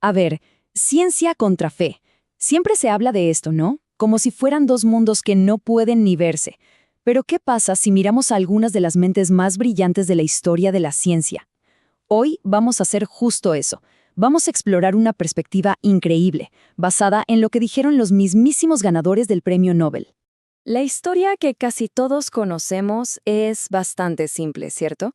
A ver, ciencia contra fe. Siempre se habla de esto, ¿no? Como si fueran dos mundos que no pueden ni verse. Pero ¿qué pasa si miramos a algunas de las mentes más brillantes de la historia de la ciencia? Hoy vamos a hacer justo eso. Vamos a explorar una perspectiva increíble, basada en lo que dijeron los mismísimos ganadores del Premio Nobel. La historia que casi todos conocemos es bastante simple, ¿cierto?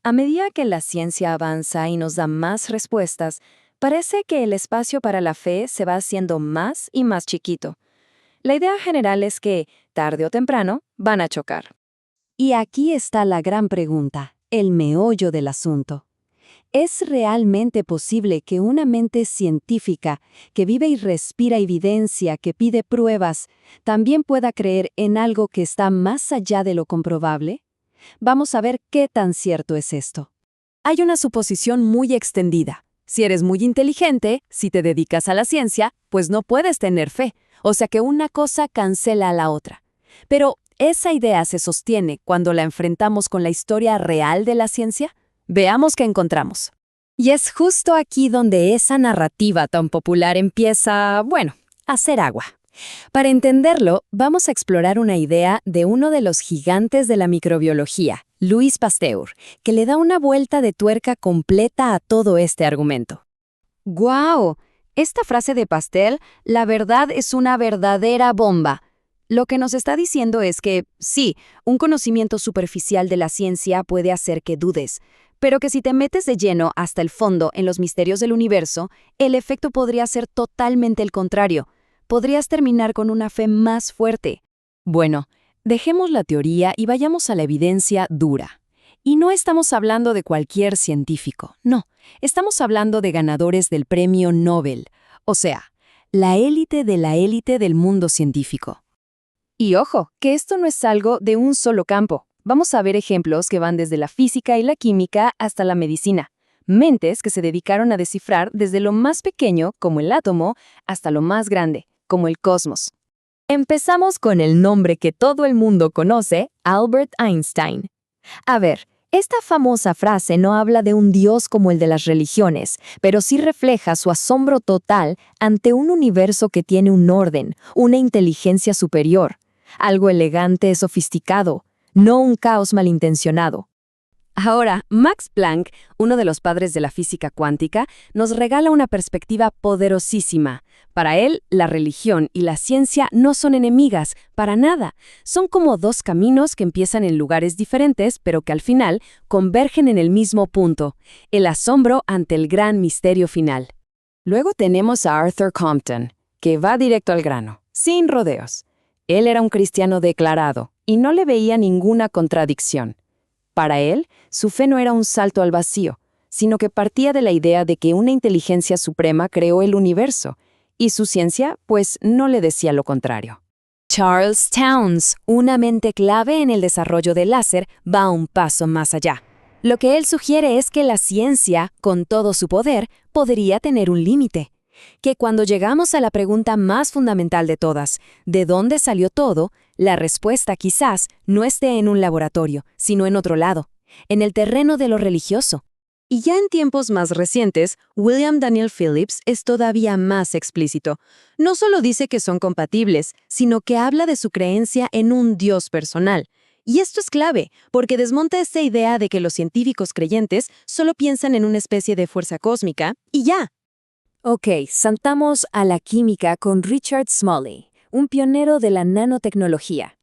A medida que la ciencia avanza y nos da más respuestas, parece que el espacio para la fe se va haciendo más y más chiquito. La idea general es que, tarde o temprano, van a chocar. Y aquí está la gran pregunta, el meollo del asunto. ¿Es realmente posible que una mente científica, que vive y respira evidencia, que pide pruebas, también pueda creer en algo que está más allá de lo comprobable? Vamos a ver qué tan cierto es esto. Hay una suposición muy extendida. Si eres muy inteligente, si te dedicas a la ciencia, pues no puedes tener fe. O sea que una cosa cancela a la otra. Pero, ¿esa idea se sostiene cuando la enfrentamos con la historia real de la ciencia? Veamos qué encontramos. Y es justo aquí donde esa narrativa tan popular empieza, a hacer agua. Para entenderlo, vamos a explorar una idea de uno de los gigantes de la microbiología, Louis Pasteur, que le da una vuelta de tuerca completa a todo este argumento. ¡Guau! Esta frase de Pasteur, la verdad es una verdadera bomba. Lo que nos está diciendo es que, sí, un conocimiento superficial de la ciencia puede hacer que dudes, pero que si te metes de lleno hasta el fondo en los misterios del universo, el efecto podría ser totalmente el contrario. Podrías terminar con una fe más fuerte. Bueno, dejemos la teoría y vayamos a la evidencia dura. Y no estamos hablando de cualquier científico, no. Estamos hablando de ganadores del Premio Nobel, o sea, la élite de la élite del mundo científico. Y ojo, que esto no es algo de un solo campo. Vamos a ver ejemplos que van desde la física y la química hasta la medicina. Mentes que se dedicaron a descifrar desde lo más pequeño, como el átomo, hasta lo más grande, como el cosmos. Empezamos con el nombre que todo el mundo conoce, Albert Einstein. A ver, esta famosa frase no habla de un dios como el de las religiones, pero sí refleja su asombro total ante un universo que tiene un orden, una inteligencia superior, algo elegante, sofisticado, no un caos malintencionado. Ahora, Max Planck, uno de los padres de la física cuántica, nos regala una perspectiva poderosísima. Para él, la religión y la ciencia no son enemigas, para nada. Son como dos caminos que empiezan en lugares diferentes, pero que al final convergen en el mismo punto, el asombro ante el gran misterio final. Luego tenemos a Arthur Compton, que va directo al grano, sin rodeos. Él era un cristiano declarado y no le veía ninguna contradicción. Para él, su fe no era un salto al vacío, sino que partía de la idea de que una inteligencia suprema creó el universo, y su ciencia, pues, no le decía lo contrario. Charles Townes, una mente clave en el desarrollo del láser, va un paso más allá. Lo que él sugiere es que la ciencia, con todo su poder, podría tener un límite. Que cuando llegamos a la pregunta más fundamental de todas, ¿de dónde salió todo?, la respuesta quizás no esté en un laboratorio, sino en otro lado, en el terreno de lo religioso. Y ya en tiempos más recientes, William Daniel Phillips es todavía más explícito. No solo dice que son compatibles, sino que habla de su creencia en un Dios personal. Y esto es clave, porque desmonta esta idea de que los científicos creyentes solo piensan en una especie de fuerza cósmica, y ya. Ok, saltamos a la química con Richard Smalley, un pionero de la nanotecnología.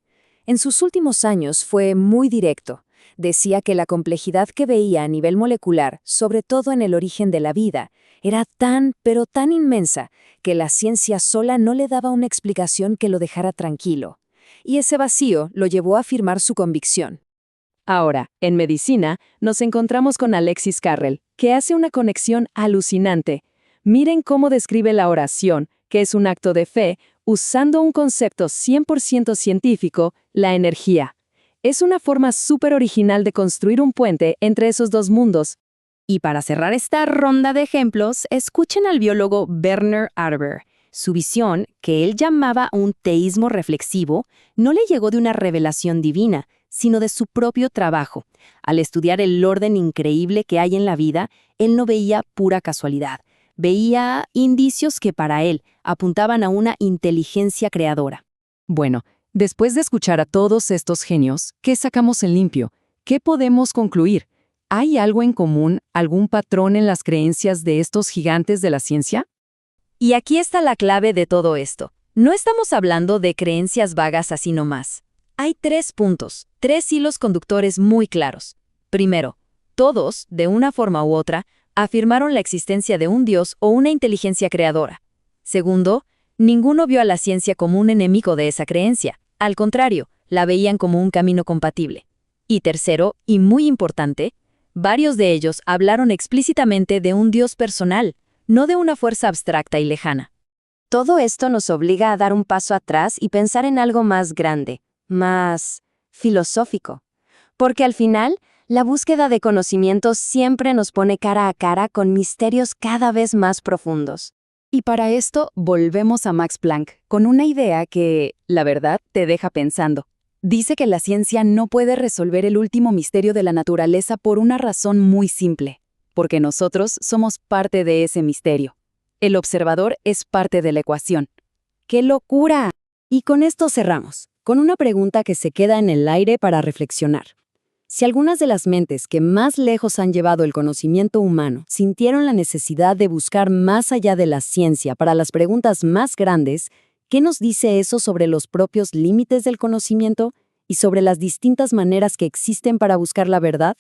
En sus últimos años fue muy directo. Decía que la complejidad que veía a nivel molecular, sobre todo en el origen de la vida, era tan, pero tan inmensa, que la ciencia sola no le daba una explicación que lo dejara tranquilo. Y ese vacío lo llevó a afirmar su convicción. Ahora, en medicina, nos encontramos con Alexis Carrel, que hace una conexión alucinante. Miren cómo describe la oración, que es un acto de fe, usando un concepto 100% científico, la energía. Es una forma súper original de construir un puente entre esos dos mundos. Y para cerrar esta ronda de ejemplos, escuchen al biólogo Werner Arber. Su visión, que él llamaba un teísmo reflexivo, no le llegó de una revelación divina, sino de su propio trabajo. Al estudiar el orden increíble que hay en la vida, él no veía pura casualidad. Veía indicios que para él apuntaban a una inteligencia creadora. Bueno, después de escuchar a todos estos genios, ¿qué sacamos en limpio? ¿Qué podemos concluir? ¿Hay algo en común, algún patrón en las creencias de estos gigantes de la ciencia? Y aquí está la clave de todo esto. No estamos hablando de creencias vagas así nomás. Hay 3 puntos, 3 hilos conductores muy claros. Primero, todos, de una forma u otra, afirmaron la existencia de un Dios o una inteligencia creadora. Segundo, ninguno vio a la ciencia como un enemigo de esa creencia. Al contrario, la veían como un camino compatible. Y tercero, y muy importante, varios de ellos hablaron explícitamente de un Dios personal, no de una fuerza abstracta y lejana. Todo esto nos obliga a dar un paso atrás y pensar en algo más grande, más filosófico. Porque al final, la búsqueda de conocimiento siempre nos pone cara a cara con misterios cada vez más profundos. Y para esto volvemos a Max Planck, con una idea que, la verdad, te deja pensando. Dice que la ciencia no puede resolver el último misterio de la naturaleza por una razón muy simple, porque nosotros somos parte de ese misterio. El observador es parte de la ecuación. ¡Qué locura! Y con esto cerramos, con una pregunta que se queda en el aire para reflexionar. Si algunas de las mentes que más lejos han llevado el conocimiento humano sintieron la necesidad de buscar más allá de la ciencia para las preguntas más grandes, ¿qué nos dice eso sobre los propios límites del conocimiento y sobre las distintas maneras que existen para buscar la verdad?